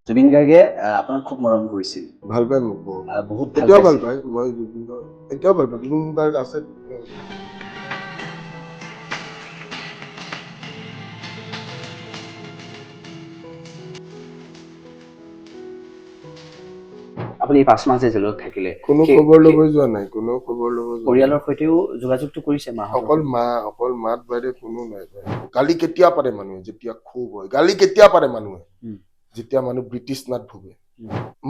জুবিন গাৰ্গে আপোনাক খুব মৰম কৰিছিল। ভাল পায় মোক বহুত। বহুত এতিয়াও ভাল পায়। মই এতিয়াও ভাল পায়। জুবিন গাৰ্গ আছে। আপুনি 5 মাহ যে জেলত থাকিলে, কোনো খবৰ ল'ব যোৱা নাই। কোনো খবৰ ল'ব যোৱা নাই। পৰিয়ালৰ সৈতেও যোগাযোগটো কৰিছে মাহঁতৰ? অকল মাত বাহিৰে কোনো নাই। গালি কেতিয়া পাৰে মানুহে? যেতিয়া ক্ষোভ হয়। গালি কেতিয়া পাৰে মানুহে? যেতিয়া মানুহ ব্ৰিটিছ নাট ভোগে।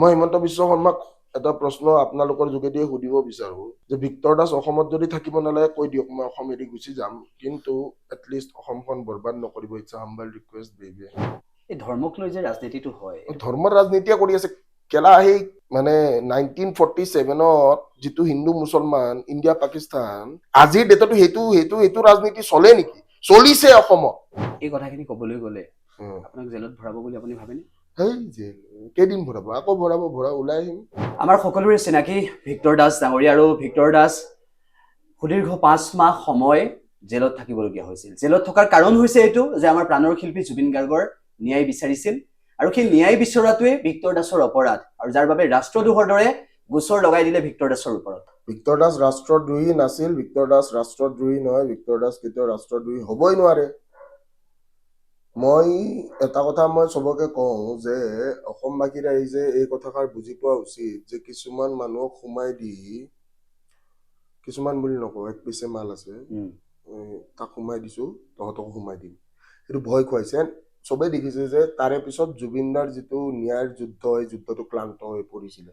মই হিমন্ত বিশ্ব শৰ্মাক এটা প্ৰশ্ন আপোনালোকৰ যোগেদিয়ে সুধিব বিচাৰো যে ভিক্টৰ দাস অসমত যদি থাকিব নালাগে কৈ দিয়ক, মই অসম এৰি গুচি যাম, কিন্তু এটলিষ্ট অসমখন বৰবাদ নকৰিব। ইটছ আ হাম্বল ৰিকুৱেষ্ট বেবি। এই ধৰ্মক লৈ যে ৰাজনীতিটো হয়, ধৰ্মৰ ৰাজনীতিয়ে কৰি আছে কেলা। সেই মানে 1947ত যিটো হিন্দু মুছলমান ইণ্ডিয়া পাকিস্তান, আজিৰ ডেটতো সেইটো ৰাজনীতি চলে নেকি? চলিছে অসমত। এই কথাখিনি ক'বলৈ গ'লে আপোনাক জেলত ভৰাব বুলি আপুনি ভাবেনে? সেই জেল কেইদিন ভৰাব? আকৌ ভৰাব ওলাই আহিম। আমাৰ সকলোৰে চিনাকি ভিক্টৰ দাস ডাঙৰীয়া, আৰু ভিক্টৰ দাস সুদীৰ্ঘ 5 মাহ সময় জেলত থাকিবলগীয়া হৈছিল। জেলত থকাৰ কাৰণ হৈছে এইটো যে আমাৰ প্ৰাণৰ শিল্পী জুবিন গাৰ্গৰ ন্যায় বিচাৰিছিল, আৰু সেই ন্যায় বিচৰাটোৱে ভিক্টৰ দাসৰ অপৰাধ, আৰু যাৰ বাবে ৰাষ্ট্ৰদ্ৰোহৰ দৰে গোচৰ লগাই দিলে ভিক্টৰ দাসৰ ওপৰত। ভিক্টৰ দাস ৰাষ্ট্ৰদ্ৰোহী নাছিল। ভিক্টৰ দাস ৰাষ্ট্ৰদ্ৰোহী নহয়। ভিক্টৰ দাস কেতিয়াও ৰাষ্ট্ৰদ্ৰোহী হ'বই নোৱাৰে। মই এটা কথা মই চবকে কওঁ যে অসমবাসীৰ ৰাইজে এই কথাষাৰ বুজি পোৱা উচিত যে কিছুমান মানুহক সোমাই দি, কিছুমান বুলি নকওঁ, এক পিছে মাল আছে, তাক সোমাই দিছো, তহঁতকো সোমাই দিম, সেইটো ভয় খুৱাইছে। চবেই দেখিছে যে তাৰে পিছত জুবিনদাৰ যিটো ন্যায়ৰ যুদ্ধ, এই যুদ্ধটো ক্লান্ত হৈ পৰিছিলে।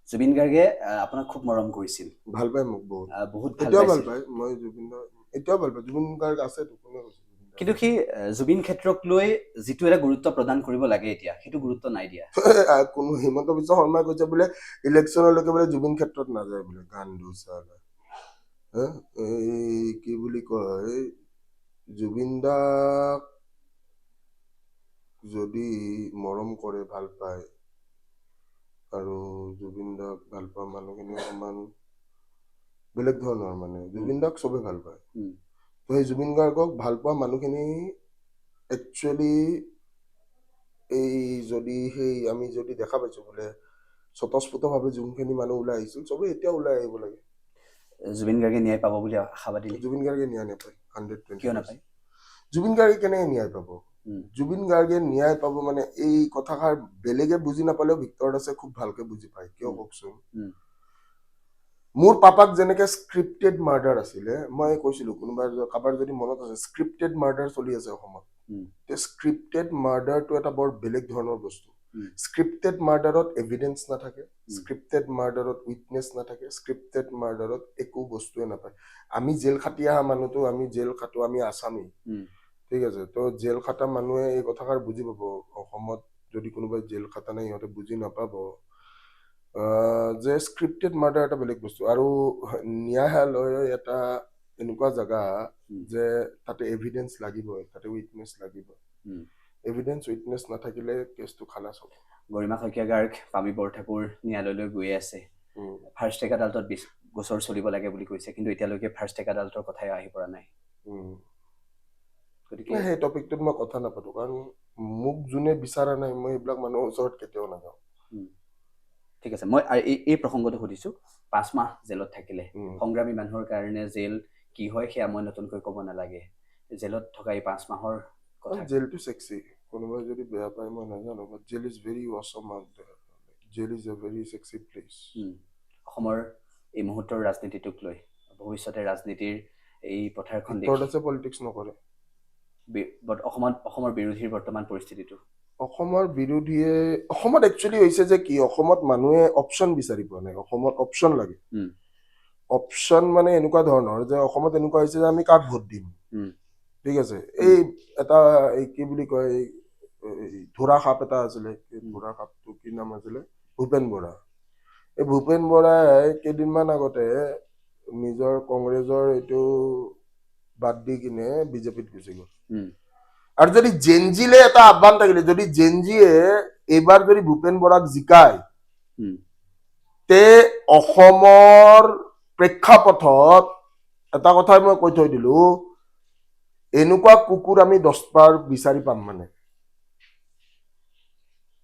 জুবিন গাৰ্গে আপোনাক খুব মৰম কৰিছিল। ভাল পায় মোক বহুত। এতিয়াও ভাল পায়। মই জুবিনদাৰ এতিয়াও ভাল পায়। জুবিন গাৰ্গ আছে। কিন্তু সেই জুবিন ক্ষেত্ৰক লৈ যিটো এটা গুৰুত্ব প্ৰদান কৰিব লাগে এতিয়া, সেইটো গুৰুত্ব নাই দিয়া। কোনো হিমন্ত বিশ্ব শৰ্মাই কৈছে বোলে ইলেকশ্যনলৈকে বোলে জুবিন ক্ষেত্ৰত নাযায় বোলে। গান এই কি বুলি কয়, জুবিন দাক যদি মৰম কৰে, ভাল পায়, আৰু জুবিন দাক ভাল পোৱা মানুহখিনি অকমান বেলেগ ধৰণৰ, মানে জুবিন দাক চবে ভাল পায়। তো সেই জুবিন গাৰ্গক ভাল পোৱা মানুহখিনি একচুৱেলি এই আমি যদি দেখা পাইছো বোলে স্বতঃস্ফূৰ্তভাৱে যোনখিনি মানুহ ওলাই আহিছিল, চবে এতিয়া ওলাই আহিব লাগে। জুবিন গাৰ্গে ন্যায় পাব বুলি আশাবাদী? জুবিন গাৰ্গে ন্যায় নাপায়। 120%। কিয় নাপায়? জুবিন গাৰ্গে কেনেকে ন্যায় পাব? জুবিন গাৰ্গে ন্যায় পাব মানে এই কথাষাৰ বেলেগে বুজি নাপালেও ভিক্টৰ দাসে খুব ভালকে বুজি পায়। কিয় কওকচোন? মোৰ পাপাক যেনেকে স্ক্ৰিপ্টেড মাৰ্ডাৰ আছিলে, মই কৈছিলো, কোনোবা কাৰোবাৰ যদি মনত আছে, স্ক্ৰিপ্টেড মাৰ্ডাৰ চলি আছে অসমত। স্ক্ৰিপ্টেড মাৰ্ডাৰটো এটা বৰ বেলেগ ধৰণৰ বস্তু। স্ক্ৰিপ্টেড মাৰ্ডাৰত এভিডেন্স নাথাকে, স্ক্ৰিপ্টেড মাৰ্ডাৰত উইটনেছ নাথাকে, স্ক্ৰিপ্টেড মাৰ্ডাৰত একো বস্তুৱে নাপায়। আমি জেল খাটি অহা মানুহটো, আমি জেল খাটো, আমি আছামী, ঠিক আছে? তো জেল খাটা মানুহে এই কথাষাৰ বুজি পাব। অসমত যদি কোনোবাই জেল খাটা নাই, সিহঁতে বুজি নাপাব যে স্ক্ৰিপ্টেড মাৰ্ডাৰ এটা বেলেগ বস্তু। আৰু ন্যায়ালয় এটা এনেকুৱা জাগা যে তাতে এভিডেন্স লাগিবই, তাতে উইটনেছ লাগিবই। এভিডেন্স উইটনেছ নাথাকিলে কেছটো খালাচ হ'ব। গৰিমা শইকীয়া গাৰ্গ, পামী বৰঠাকুৰ ন্যায়ালয়লৈ গৈ আছে। ফাৰ্ষ্ট ট্ৰেক আদালতত গোচৰ চলিব লাগে বুলি কৈছে, কিন্তু এতিয়ালৈকে ফাৰ্ষ্ট ট্ৰেক আদালতৰ কথাই আহি পৰা নাই। গতিকে সেই টপিকটোত মই কথা নাপাতো, কাৰণ মোক যোনে বিচৰা নাই, মই এইবিলাক মানুহৰ ওচৰত কেতিয়াও নাযাওঁ। ঠিক আছে, মই এই প্ৰসংগটো সুধিছো। 5 মাহ জেলত থাকিলে, সংগ্ৰামী মানুহৰ কাৰণে জেল কি হয় সেয়া মই নতুনকৈ ক'ব নালাগে। জেলত থকা এই 5 মাহৰ কথা, জেলটো সেক্সি, কোনোবাই যদি বেয়া পায় মই নাজানো, but jail is very awesome out there. Jail is a very sexy place. অসমৰ এই মুহূৰ্তৰ ৰাজনীতিটোক লৈ, ভৱিষ্যতে ৰাজনীতিৰ এই পথাৰখন দেখি পলিটিক্স নকৰে। অসমৰ বিৰোধীৰ বৰ্তমান পৰিস্থিতিটো, অসমত একচুৱেলি হৈছে যে কি, অসমত মানুহে অপশ্যন বিচাৰি পোৱা নাই। অসমত অপশ্যন লাগে। অপশ্যন মানে এনেকুৱা ধৰণৰ যে অসমত এনেকুৱা হৈছে যে আমি কাক ভোট দিম, ঠিক আছে? এই এটা কি বুলি কয়, ধোৰা সাপ এটা আছিলে, ধোৰা সাপটো কি নাম আছিলে, ভূপেন বৰা। এই ভূপেন বৰাই কেইদিনমান আগতে নিজৰ কংগ্ৰেছৰ এইটো বাদ দি কিনে বিজেপিত গুচি গ'ল। আৰু যদি জেনজিলে এটা আহ্বান থাকিলে, যদি জেনজিয়ে এইবাৰ যদি ভূপেন বৰাক জিকায়, তে অসমৰ প্ৰেক্ষাপটত এটা কথাই মই কৈ থৈ দিলো, এনেকুৱা কুকুৰ আমি 10 বাৰ বিচাৰি পাম। মানে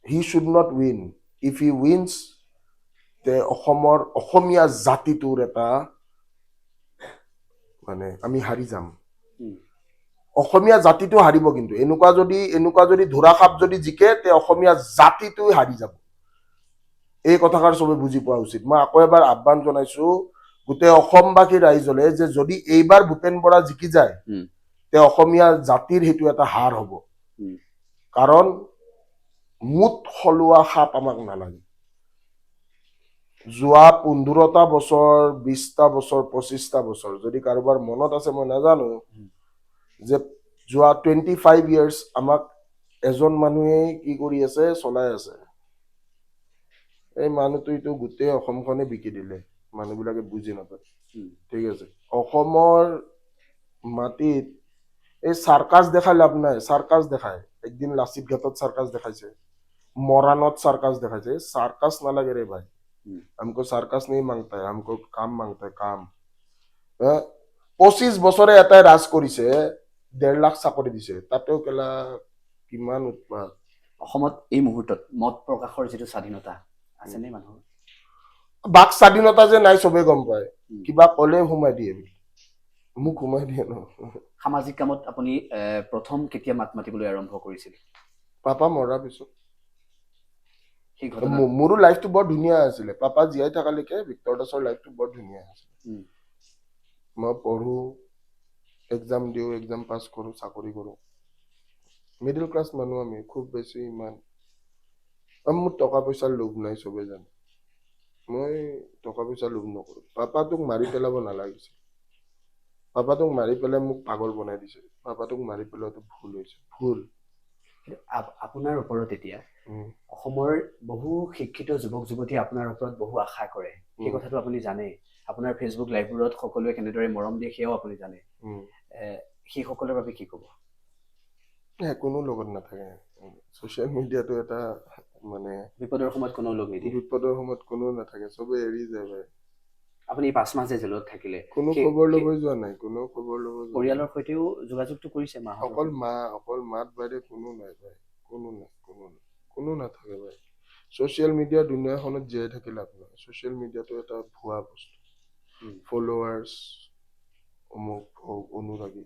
he should not win if he wings তে অসমীয়া জাতিটোৰ এটা মানে আমি হাৰি যাম অসমীয়া জাতিটো হাৰিব কিন্তু এনেকুৱা যদি ধুৰাসাপ যদি জিকে তে অসমীয়া জাতিটো হাৰি যাব এই কথাষাৰ চবে বুজি পোৱা উচিত মই আকৌ এবাৰ আহ্বান জনাইছো গোটেই অসমবাসী ৰাইজলে যে যদি এইবাৰ ভূপেন বৰা জিকি যায় তে অসমীয়া জাতিৰ সেইটো এটা হাৰ হ'ব কাৰণ মুঠ সলোৱা সাপ আমাক নালাগে যোৱা 15টা বছৰ 20টা বছৰ 25টা বছৰ যদি কাৰোবাৰ মনত আছে মই নাজানো যে যোৱা 25 years আমাক এজন মানুহে কি কৰি আছে চলাই আছে এই মানুহটোইটো গোটেই অসমখনে বিকি দিলে মানুহবিলাকে বুজি নাপায় ঠিক আছে অসমৰ মাটিত এই চাৰ্কাছ দেখাই লাভ নাই চাৰ্কাছ দেখায় একদিন লাচিত ঘাটত চাৰ্কাছ দেখাইছে মৰাণত চাৰ্কাছ দেখাইছে চাৰ্কাছ নালাগে ৰে ভাই हमको সাৰ্কাস নেই মাংতা है हमको কাম মাংতা है কাম 25 বছৰে এটাই ৰাজ কৰিছে 1.5 লাখ চাকৰি দিছে তাতেও কেলা কিমান উৎপাত অসমত এই মুহূৰ্তত মত প্ৰকাশৰ যিটো স্বাধীনতা আছে নে মানুহৰ বাক স্বাধীনতা যে নাই চবে গম পায় কিবা কলে সোমাই দিয়ে মোক সোমাই দিয়ে ন সামাজিক কামত আপুনি প্ৰথম কেতিয়া মাত মাতিবলৈ আৰম্ভ কৰিছিল পাপা মৰাৰ পিছত সেই ঘটনা মোৰো লাইফটো বৰ ধুনীয়া আছিলে পাপা জীয়াই থকালৈকে ভিক্টৰ দাসৰ লাইফটো বৰ ধুনীয়া আছিল মই পঢ়ো এক্সাম দিওঁ এক্সাম পাছ কৰো চাকৰি কৰো মিডল ক্লাছ মানুহ আমি খুব বেছি ইমান মোৰ টকা পইচাৰ লোভ নাই চবে জানে মই টকা পইচা লোভ নকৰো পাপাটোক মাৰি পেলাব নালাগিছিল পাপাটোক মাৰি পেলাই মোক পাগল বনাই দিছে পাপাটোক মাৰি পেলোৱাটো ভুল হৈছে ভুল আপোনাৰ ওপৰত এতিয়া অসমৰ বহু শিক্ষিত যুৱক যুৱতীয়ে আপোনাৰ ওপৰত বহু আশা কৰে সেই কথাটো আপুনি জানে আপোনাৰ ফেচবুক লাইভবোৰত সকলোৱে কেনেদৰে মৰম দিয়ে সেয়াও আপুনি জানে সেই সকলৰ বাবে কি ক'ব কোনো লগত নাথাকে ছ'চিয়েল মিডিয়াটো এটা মানে বিপদৰ সময়ত কোনো লগ নিদিয়ে বিপদৰ সময়ত কোনো নাথাকে চবে এৰি যায় ভাই আপুনি 5 মাহ যে জেলত থাকিলে কোনো খবৰ ল'ব যোৱা নাই কোনো খবৰ ল'ব পৰিয়ালৰ সৈতেও যোগাযোগটো কৰিছে মা অকল মাত বাদে কোনো নাই ভাই কোনো নাথাকে ভাই ছ'চিয়েল মিডিয়া দুনিয়াখনত জীয়াই থাকি লাভ নাই ছ'চিয়েল মিডিয়াটো এটা ভুৱা বস্তু ফলোৱাৰ্ছ অমুক অনুৰাগী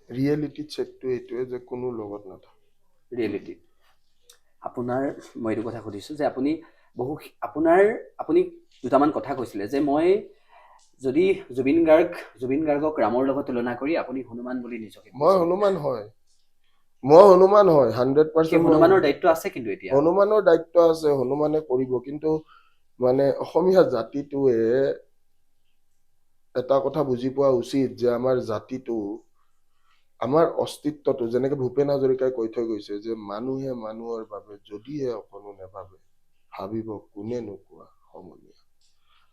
ৰিয়েলিটি চেকটো এইটোৱে যে কোনো লগত নাথাকে ৰিয়েলিটি আপোনাৰ মই এইটো কথা সুধিছোঁ যে আপুনি আপুনি দুটামান কথা কৈছিলে যে মই যদি জুবিন গাৰ্গক ৰামৰ লগত তুলনা কৰি আপুনি হনুমান বুলি নিজকে মই হনুমান হয় 100% হনুমানৰ দায়িত্ব আছে কিন্তু এতিয়া হনুমানৰ দায়িত্ব আছে হনুমানে কৰিব কিন্তু মানে অসমীয়া জাতিটোৱে এটা কথা বুজি পোৱা উচিত যে আমাৰ জাতিটো আমাৰ অস্তিত্বটো যেনেকে ভূপেন হাজৰিকাই কৈ থৈ গৈছে যে মানুহে মানুহৰ বাবে যদিহে অকণো নেভাবে ভাবিব কোনে নোকোৱা সমনীয়া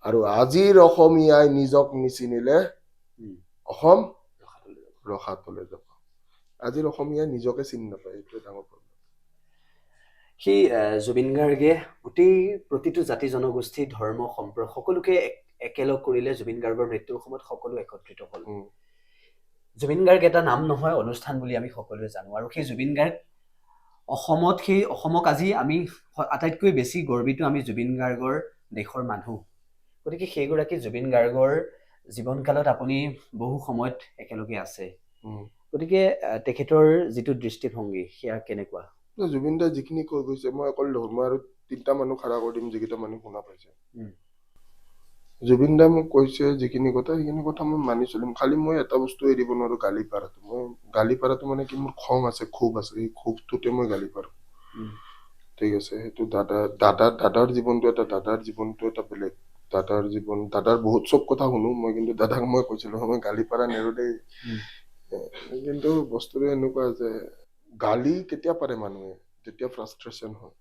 আৰু আজিৰ অসমীয়াই নিজক নিচিনিলে অসম ৰসাতলে যাব আজিৰ অসমীয়াই নিজকে চিনি নাপায় এইটোৱে ডাঙৰ প্ৰব্লেম সেই জুবিন গাৰ্গে গোটেই প্ৰতিটো জাতি জনগোষ্ঠী ধৰ্ম সম্প্ৰদায় সকলোকে একেলগ কৰিলে জুবিন গাৰ্গৰ মৃত্যুৰ সময়ত সকলো একত্ৰিত হ'ল জুবিন গাৰ্গ এটা নাম নহয় অনুষ্ঠান বুলি আমি সকলোৱে জানো আৰু সেই জুবিন গাৰ্গ অসমক আজি আমি আটাইতকৈ বেছি গৰ্বিত আমি জুবিন গাৰ্গৰ দেশৰ মানুহ গতিকে সেইগৰাকী জুবিন গাৰ্গৰ জীৱনকালত আপুনি বহু সময়ত একেলগে আছে গতিকে তেখেতৰ যিটো দৃষ্টিভংগী সেয়া কেনেকুৱা জুবিন দাই যিখিনি কৈ গৈছে মই অকল মই আৰু 3টা মানুহ খাৰা কৰি দিম যিকেইটা মানুহ শুনা পাইছে জুবিন দাই মোক কৈছে যিখিনি কথা সেইখিনি কথা মই মানি চলিম খালি মই এটা বস্তু এৰিব নোৱাৰো গালি পাৰাটো মানে কি মোৰ খং আছে ক্ষোভ আছে এই ক্ষোভটোতে মই গালি পাৰো ঠিক আছে সেইটো দাদাৰ জীৱনটো এটা বেলেগ দাদাৰ বহুত চব কথা শুনো মই কিন্তু দাদাক মই কৈছিলো মই গালি পাৰা নেৰো দেই কিন্তু বস্তুটো এনেকুৱা যে গালি কেতিয়া পাৰে মানুহে যেতিয়া ফ্ৰাষ্ট্ৰেশ্যন হয়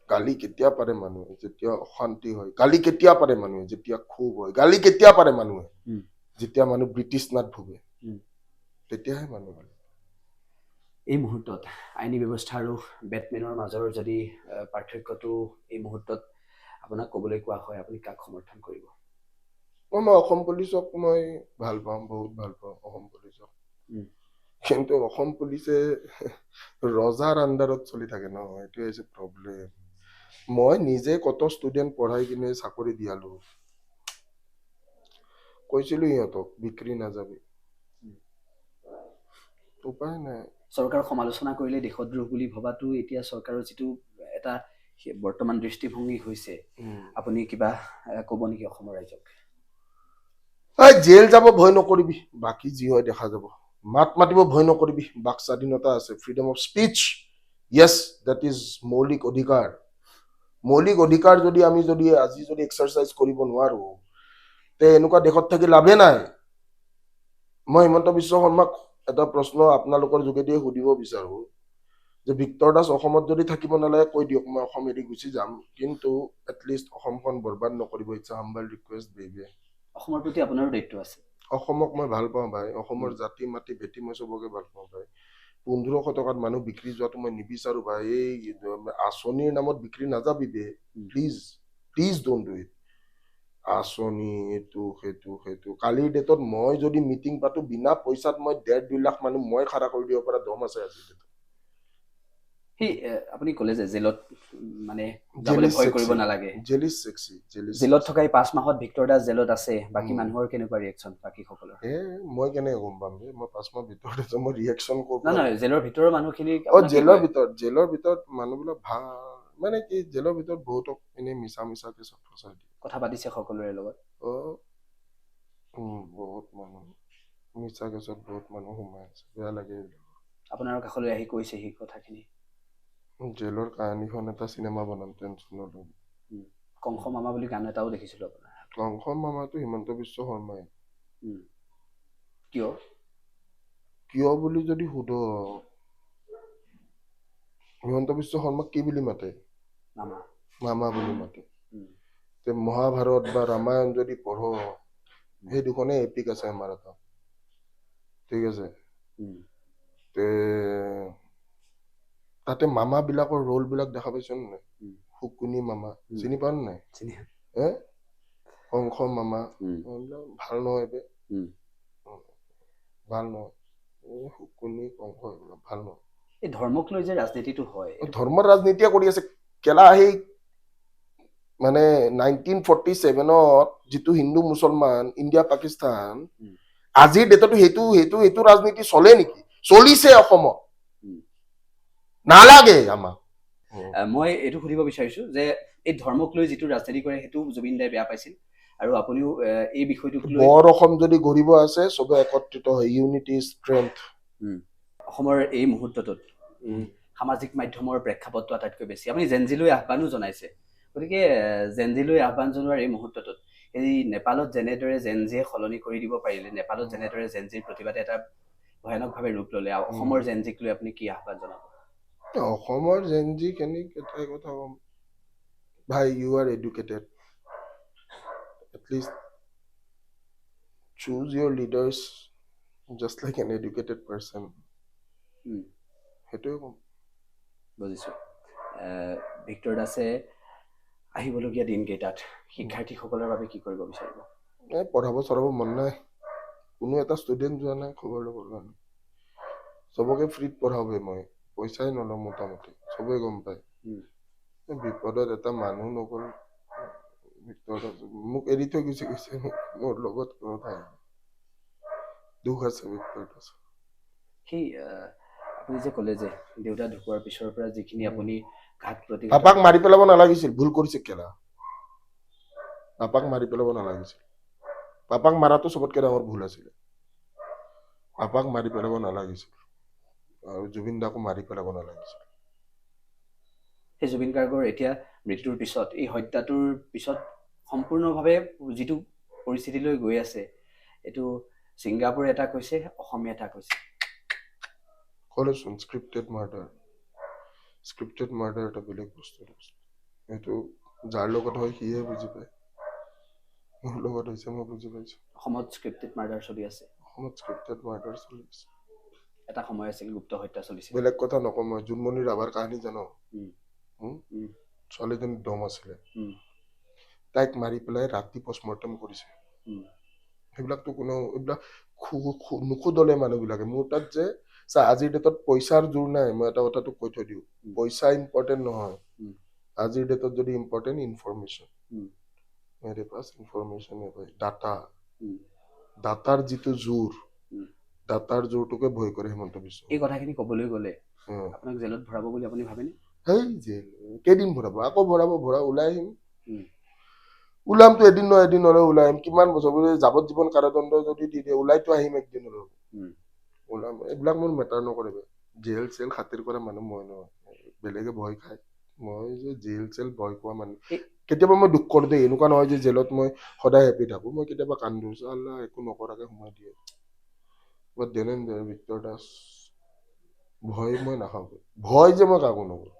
গালি কেতিয়া পাৰে মানুহে যেতিয়া অশান্তি হয় গালি কেতিয়া পাৰে মানুহে যেতিয়া ক্ষোভ হয় গালি কেতিয়া পাৰে মানুহে যেতিয়া মানুহ ব্ৰিটিছনাথ ভোগে তেতিয়াহে মানুহ এই মুহূৰ্তত আইনী ব্যৱস্থা আৰু বেটমেনৰ মাজৰ যদি পাৰ্থক্যটো এই মুহূৰ্তত আপোনাক ক'বলৈ কোৱা হয় আপুনি কাক সমৰ্থন কৰিব মই অসম পুলিচক মই ভাল পাওঁ বহুত ভাল পাওঁ অসম পুলিচক কিন্তু অসম পুলিচে ৰজাৰ আণ্ডাৰত চলি থাকে ন, এইটোৱে হৈছে প্ৰব্লেম। মই নিজে কত ষ্টুডেণ্ট পঢ়াই কিনে চাকৰি দিয়ালো, কৈছিলো সিহঁতক বিক্ৰী নাযাবি, উপায় নাই। চৰকাৰক সমালোচনা কৰিলে দেশদ্ৰোহ বুলি ভবাটো এতিয়া চৰকাৰৰ যিটো এটা বৰ্তমান দৃষ্টিভংগী হৈছে, আপুনি কিবা ক'ব নেকি অসমৰ ৰাইজক? জেল যাব ভয় নকৰিবি, বাকী যি হয় দেখা যাব। মাত মাতিব ভয় নকৰিবি, বাক স্বাধীনতা আছে, freedom of speech, Yes that is মৌলিক অধিকাৰ। মৌলিক অধিকাৰ যদি আমি আজি এক্সাৰচাইজ কৰিব নোৱাৰো, তে এনেকুৱা দেশত থাকি লাভে নাই। মই হিমন্ত বিশ্ব শৰ্মাক এটা প্ৰশ্ন আপোনালোকৰ যোগেদিয়ে সুধিব বিচাৰো যে ভিক্টৰ দাস অসমত যদি থাকিব নালাগে কৈ দিয়ক, মই অসম এৰি গুচি যাম, কিন্তু এটলিষ্ট অসমখন বৰবাদ নকৰিব। ইটছ আ হাম্বল ৰিকুৱেষ্ট বেবী। অসমৰ প্ৰতি আপোনাৰো দায়িত্ব আছে। অসমক মই ভাল পাওঁ ভাই, অসমৰ জাতি মাটি ভেটি মই চবকে ভাল পাওঁ ভাই। 1500 টকাত মানুহ বিক্ৰী যোৱাটো মই নিবিচাৰো ভাই। এই আঁচনিৰ নামত বিক্ৰী নাযাবি বে, please please don't do it. আঁচনি এইটো সেইটো কালিৰ ডেটত মই যদি মিটিং পাতো বিনা পইচাত মই 1.5-2 লাখ মানুহ মই খাৰা কৰি দিব পৰা দম আছে আজিৰ ডেটত। সেই আপুনি ক'লে যে জেলত মানে যাবলৈ ভয় কৰিব নালাগে, জেলত থকা এই 5 মাহত ভিক্টৰ দাস জেলত আছে, বাকী মানুহৰ কেনেকুৱা ৰিয়েকশ্যন? বাকী সকলৰ মই কেনেকে গম পাম বে? মই 5 মাহ ভিতৰত আছো, মই ৰিয়েকশ্যন কৰোঁ। নহয়, জেলৰ ভিতৰৰ মানুহখিনি জেলৰ ভিতৰত মানুহবিলাক ভাল, মানে কি জেলৰ ভিতৰত বহুতক এনেই মিছাকে চব ফচাই দিয়ে। কথা পাতিছে সকলোৰে লগত? বহুত মানুহ মিছা কেছত বহুত মানুহ সোমাই আছে, বেয়া লাগে। আপোনাৰ কাষলৈ আহি কৈছে সেই কথাখিনি? জেলৰ কাহিনীখন এটা চিনেমা বনাম, টেনচন নল'ব। কংস মামা বুলি গান এটাও দেখিছিলো আপোনাৰ। কংস মামাটো হিমন্ত বিশ্ব শৰ্মাই। কিয় কিয় বুলি যদি সুধ, হিমন্ত বিশ্ব শৰ্মাক কি বুলি মাতে? মামা বুলি মাতে। মহাভাৰত বা ৰামায়ণ যদি পঢ়ো, সেই দুখনেই এপিক আছে আমাৰ এটা, ঠিক আছে? তাতে মামা বিলাকৰ ৰোল বিলাক দেখা পাইছ নাই? শুকুনি মামা চিনি পাও নাই? কংস মামা ভাল নহয় বে, ভাল নহয়। শুকুনি কংস এইবিলাক ভাল নহয়। এই ধৰ্মক লৈ যে ৰাজনীতিটো হয়, ধৰ্মৰ ৰাজনীতিয়ে কৰি আছে কেলা। সেই মানে 1947ত যিটো হিন্দু মুছলমান ইণ্ডিয়া পাকিস্তান, আজিৰ ডেটতো সেইটো ৰাজনীতি চলে নেকি? চলিছে অসমত, নালাগে আমাক। মই এইটো সুধিব বিচাৰিছো যে এই ধৰ্মক লৈ যিটো ৰাজনীতি কৰে সেইটো জুবিন দাই বেয়া পাইছিল, আৰু আপুনিও এই বিষয়টোক লৈ বৰ অসম যদি গঢ়িব আছে চবে একত্ৰিত হয়, ইউনিটি ষ্ট্ৰেংথ। অসমৰ এই মুহূৰ্তটোত সামাজিক মাধ্যমৰ প্ৰেক্ষাপটটো আটাইতকৈ বেছি। আপুনি জেনজিলৈ আহ্বানো জনাইছে, গতিকে জেনজিলৈ আহ্বান জনোৱাৰ এই মুহূৰ্তটোত এই নেপালত যেনেদৰে জেনজিয়ে সলনি কৰি দিব পাৰিলে, নেপালত যেনেদৰে জেনজিৰ প্ৰতিবাদে এটা ভয়ানকভাৱে ৰূপ ল'লে, অসমৰ জেনজিক লৈ আপুনি কি আহ্বান জনাব? অসমৰ জেনজি কেনেক এটাই কথা কম ভাই, you are educated, at least choose your leaders just like an educated person. সেইটোৱে কম। বুজিছো। ভিক্টৰ দাসে আহিবলগীয়া দিনকেইটাত শিক্ষাৰ্থীসকলৰ বাবে কি কৰিব বিচাৰিব? পঢ়াব চঢ়াব মন নাই, কোনো এটা ষ্টুডেণ্ট যোৱা নাই খবৰ ল'বৰ কাৰণে। চবকে ফ্ৰীত পঢ়াবে, মই পইচাই নলওঁ মোটামুটি, চবেই গম পায়। বিপদত এটা মানুহ নগ'ল, ভিক্টৰ দাস মোক এৰি থৈ গুচি গৈছে, মোৰ লগত কোনো ঠাই দুখ আছে ভিক্টৰ দাস। সেই আপুনি যে ক'লে যে দেউতা ঢুকোৱাৰ পিছৰ পৰা যিখিনি আপুনি ঘাত প্ৰতিঘাত, পাপাক মাৰি পেলাব নালাগিছিল, ভুল কৰিছে কেলা। পাপাক মাৰি পেলাব নালাগিছিল, পাপাক মাৰাটো চবতকে ডাঙৰ ভুল আছিলে। পাপাক মাৰি পেলাব নালাগিছিল, আৰু জুবিন দাকো মাৰি পেলাব নালাগিছিল। সেই জুবিন গাৰ্গৰ এতিয়া মৃত্যুৰ পিছত, এই হত্যাটোৰ পিছত সম্পূৰ্ণভাৱে যিটো পৰিস্থিতিলৈ গৈ আছে, এইটো ছিংগাপুৰ এটা কৈছে, অসমীয়া এটা কৈছে। ক'লেচোন স্ক্ৰিপ্টেড মাৰ্ডাৰ এটা বেলেগ বস্তু। এইটো যাৰ লগত হয় সিহে বুজি পায়, মোৰ লগত হৈছে মই বুজি পাইছো। অসমত স্ক্ৰিপ্টেড মাৰ্ডাৰ চলি আছে। অসমত স্ক্ৰিপ্টেড মাৰ্ডাৰ চলি আছে। এটা সময় আছিল গুপ্ত হত্যা চলিছিল। বেলেগ কথা নকওঁ মই, জোনমণি ৰাভাৰ কাহিনী জানো? ছোৱালীজনী দম আছিলে, তাইক মাৰি পেলাই ৰাতি পষ্টমৰ্টেম কৰিছে। সেইবিলাকতো কোনো এইবিলাক নুসুধলে মানুহবিলাকে। মোৰ তাত যে চা আজিৰ ডেটত পইচাৰ জোৰ নাই, মই এটা কথা তোক কৈ থৈ দিওঁ, পইচা ইম্পৰ্টেণ্ট নহয়, আজিৰ ডেটত যদি ইম্পৰ্টেণ্ট ইনফৰমেশ্যন, মেৰে পাছ ইনফৰমেশ্যন ডাটা, ডাটাৰ যিটো জোৰ, ডাটাৰ জোৰটোকে ভয় কৰে হিমন্ত বিশ্ব। এই কথাখিনি ক'বলৈ গ'লে আপোনাক জেলত ভৰাব বুলি আপুনি ভাবেনে? সেই জেল কেইদিন ভৰাব, আকৌ ভৰাব, ওলাই আহিম, ওলামতো এদিন নহয় এদিন হ'লেও ওলাই আহিম। কিমান বছৰ যাৱজ্জীৱন কাৰাদণ্ড যদি দি দিয়ে ওলাইতো আহিম একদিন হ'লেও, ওলাম। এইবিলাক মোৰ মেটাৰ নকৰে, জেল চেল খাতিৰ কৰা মানুহ মই নহয়, বেলেগে ভয় খায়, মই যে জেল চেল ভয় খোৱা মানুহ। কেতিয়াবা মই দুখ কৰোঁ দেই, এনেকুৱা নহয় যে জেলত মই সদায় হেপী থাকো, মই কেতিয়াবা কান্দো, আল্লাহ একো নকৰাকে সোমাই দিয়ে। But then and there Victor Das, ভয় মই নাখাওঁ, ভয় যে মই কাকো নকৰোঁ।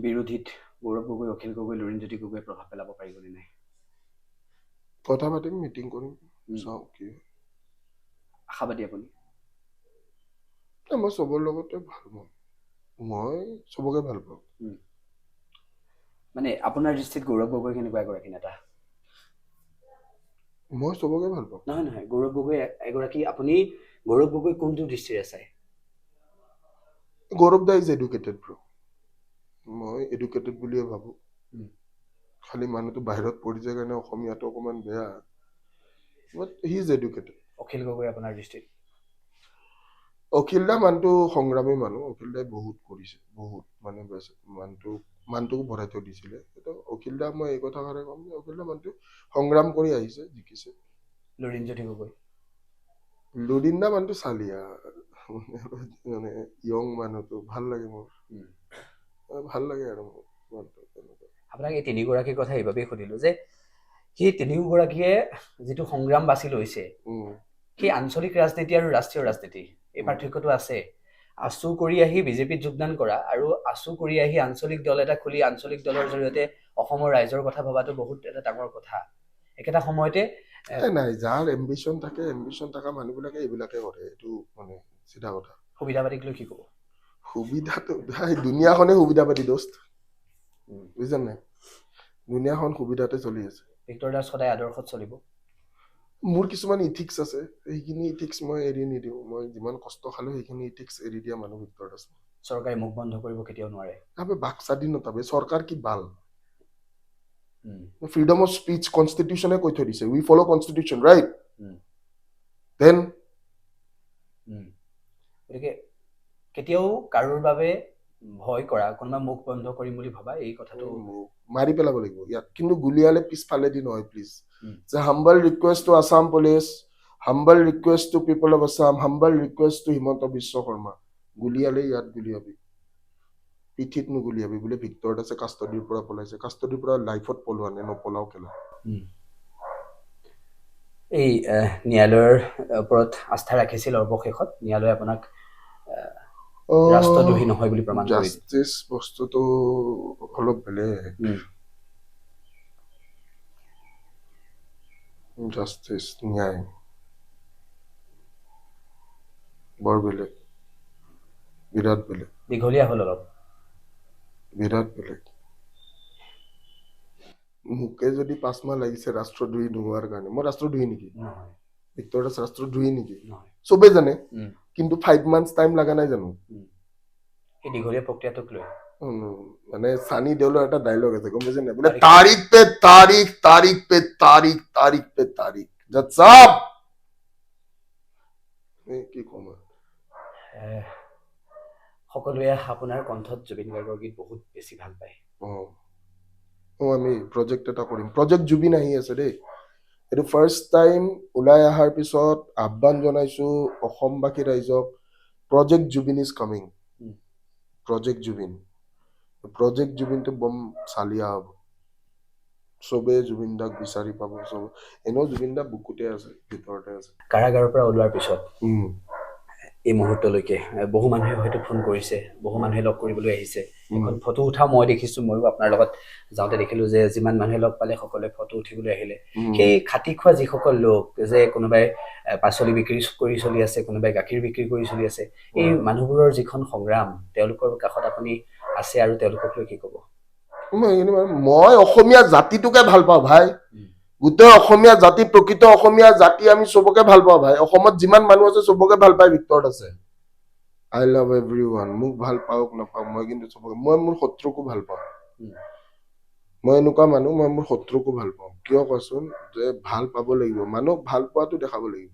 বিৰোধীত গৌৰৱ গগৈ, অখিল গগৈ, লুৰিণজ্যোতি গগৈয়ে প্ৰভাৱ পেলাব পাৰিবনে নাই? কথা পাতিম, মিটিং কৰিম, চাওঁ কি হয়। আশাবাদী আপুনি? মই চবৰ লগতে ভাল পাওঁ, মই চবকে ভাল পাওঁ। মানে আপোনাৰ দৃষ্টিত গৌৰৱ গগৈ কেনেকুৱা এগৰাকী নেতা? মই চবকে ভাল পাওঁ। নহয়, গৌৰৱ গগৈ এগৰাকী, আপুনি গৌৰৱ গগৈ কোনটো দৃষ্টিৰে চায়? গৌৰৱ দা ইজ এডুকেটেড ব্ৰ, মই এডুকেটেড বুলিয়ে ভাবো। খালি মানুহটো বাহিৰত পঢ়িছে কাৰণে অসমীয়াটো অকণমান বেয়া, but he is educated. Akhil Gogoi আপোনাৰ দৃষ্টিত? অখিল দা মানুহটো সংগ্ৰামী মানুহ, অখিল দাই বহুত কৰিছে, বহুত মানে মানুহটোকো ভৰাই থৈ দিছিলে। অখিল দা মই এই কথা কাৰণে ক'ম যে অখিল দা মানুহটো সংগ্ৰাম কৰি আহিছে, জিকিছে। লুৰিণজ্যোতি গগৈ? লুৰিণ দা মানুহটো চালিয়া, মানে ইয়ং মানুহটো ভাল লাগে মোৰ, ভাল লাগে আৰু মোৰ মানুহটো তেনেকুৱা। আপোনাক এই তিনিগৰাকীৰ কথা এইবাবেই সুধিলো যে সেই তিনিওগৰাকীয়ে যিটো সংগ্ৰাম বাছি লৈছে, সেই আঞ্চলিক ৰাজনীতি আৰু ৰাষ্ট্ৰীয় ৰাজনীতি এই পাৰ্থক্যটো আছে। আছু কৰি আহি বিজেপিত যোগদান কৰা আৰু আছু কৰি আহি আঞ্চলিক দল এটা খুলি আঞ্চলিক দলৰ জৰিয়তে অসমৰ ৰাইজৰ কথা ভবাটো বহুত এটা ডাঙৰ কথা। একেটা সময়তে নাই, যাৰ এম্বিশ্যন থাকে, এম্বিশ্যন থকা মানুহবিলাকে এইবিলাকে কৰে, এইটো মানে চিধা কথা। সুবিধাবাদীক লৈ কি ক'ব? সুবিধাটো দুনিয়াখনে সুবিধাবাদী দোস্ত, বুজিছা নাই? দুনিয়াখন সুবিধাতে চলি আছে। ভিক্টৰ দাস সদায় আদৰ্শত চলিব? মোৰ কিছুমান ইথিক্স আছে, সেইখিনি ইথিক্স মই এৰি নিদিওঁ। মই যিমান কষ্ট খালো সেইখিনি ইথিক্স এৰি দিয়া মানুহ ভিক্টৰ দাস। চৰকাৰে মুখ বন্ধ কৰিব কেতিয়াও নোৱাৰে? বাক স্বাধীনতা, চৰকাৰ কি বাল? ফ্ৰীডম অফ স্পীচ কনষ্টিটিউচনে কৈ থৈ দিছে, উই ফলো কনষ্টিটিউচন, ৰাইট? দেন গতিকে কেতিয়াও কাৰোৰ বাবে ভয় কৰা, কোনোবা মুখ বন্ধ কৰিম বুলি ভাবা, এই কথাটো মাৰি পেলাব লাগিব ইয়াত, কিন্তু গুলিয়ালে পিছফালেদি নহয় please. Humble request to Assam police, humble request to people of Assam, humble request to Himanta Biswa Sarma, গুলিয়ালে ইয়াত গুলিয়াবি, পিঠিত নুগুলিয়াবি। বোলে ভিক্টৰ দাসে কাষ্টডিৰ পৰা পলাইছে, কাষ্টডিৰ পৰা লাইফত পলোৱা নাই, নপলাও কেলা। এই ন্যায়ালয়ৰ ওপৰত আস্থা ৰাখিছিল অৱশেষত, ন্যায়ালয়ে আপোনাক ৰাষ্ট্ৰদ্ৰোহী নহয় বুলি প্ৰমাণ কৰিছে। জাষ্টিচ বস্তুটো অলপ বেলেগ। জাষ্টিচ, ন্যায় বৰ বেলেগ, বিৰাট বেলেগ, দীঘলীয়া হ'ল অলপ, বিৰাট বেলেগ। মোকে যদি 5 মাহ লাগিছে ৰাষ্ট্ৰদ্ৰোহী নোহোৱাৰ কাৰণে, মই ৰাষ্ট্ৰদ্ৰোহী নেকি? ভিক্টৰ দাস ৰাষ্ট্ৰদ্ৰোহী নেকি? চবে জানে, কিন্তু 5 months টাইম লগা নাই জানো? এই দীঘলীয়া প্ৰক্ৰিয়াটোক লৈ মানে সানি দেওলৰ এটা ডায়লগ আছে, গম পাইছে নাই? বোলে তাৰিখ পে তাৰিখ, তাৰিখ পে তাৰিখ, তাৰিখ পে তাৰিখ। জজ সাহেব কি কম, সকলোৱে আপোনাৰ কণ্ঠত জুবিন গাৰ্গৰ গীত বহুত বেছি ভাল পায়। আমি প্ৰজেক্ট এটা কৰিম, প্ৰজেক্ট জুবিন আহি আছে দেই। এইটো ফাৰ্ষ্ট টাইম ওলাই অহাৰ পিছত আহ্বান জনাইছো অসমবাসী ৰাইজক, project Zubeen is coming. Project Zubeen, project জুবিনটো বম চালিয়া হ'ব, চবে জুবিন দাক বিচাৰি পাব। চব এনেও জুবিন দা বুকুতে আছে, ভিতৰতে আছে। কাৰাগাৰৰ পৰা ওলোৱাৰ পিছত এই মুহূৰ্তলৈকে বহু মানুহে হয়তো ফোন কৰিছে, বহু মানুহে লগ কৰিবলৈ আহিছে, এখন ফটো উঠা মই দেখিছো, ময়ো আপোনাৰ লগত যাওঁতে দেখিলো যে যিমান মানুহে লগ পালে সকলোৱে ফটো উঠিবলৈ আহিলে। সেই খাটি খোৱা যিসকল লোক, যে কোনোবাই পাচলি বিক্ৰী কৰি চলি আছে, কোনোবাই গাখীৰ বিক্ৰী কৰি চলি আছে, এই মানুহবোৰৰ যিখন সংগ্ৰাম, তেওঁলোকৰ কাষত আপুনি আছে আৰু তেওঁলোকক লৈ কি ক'ব? মই অসমীয়া জাতিটোকে ভাল পাওঁ ভাই, গোটেই অসমীয়া জাতি, প্ৰকৃত অসমীয়া জাতি আমি চবকে ভাল পাওঁ ভাই। অসমত যিমান মানুহ আছে চবকে ভাল পায় ভিক্টৰ দাসে। I love everyone. মোক ভাল পাওক নাপাওক, মই কিন্তু চবকে, মই মোৰ শত্ৰুকো ভাল পাওঁ। মই এনেকুৱা মানুহ, মই মোৰ শত্ৰুকো ভাল পাওঁ। কিয় কোৱাচোন? যে ভাল পাব লাগিব, মানুহক ভাল পোৱাটো দেখাব লাগিব।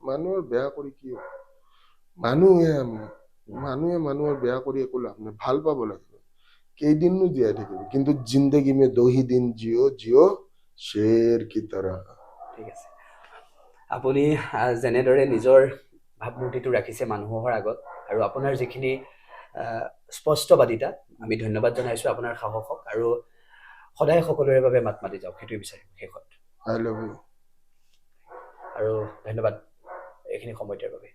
মানুহৰ বেয়া কৰি কি হ'ব? মানুহে মানুহৰ বেয়া কৰি একো লাভ নাই, ভাল পাব লাগিব। কেইদিননো জীয়াই থাকিব, কিন্তু জিন্দগী মে দো হি দিন জিও, জিও শ্বেৰ কি তৰহ। ঠিক আছে, আপুনি যেনেদৰে নিজৰ ভাৱমূৰ্তিটো ৰাখিছে মানুহৰ আগত, আৰু আপোনাৰ যিখিনি স্পষ্টবাদিতা, আমি ধন্যবাদ জনাইছোঁ আপোনাৰ সাহসক, আৰু সদায় সকলোৰে বাবে মাত মাতি যাওক, সেইটোৱে বিচাৰিম শেষত। I love you. আৰু ধন্যবাদ এইখিনি সময় দিয়াৰ বাবে।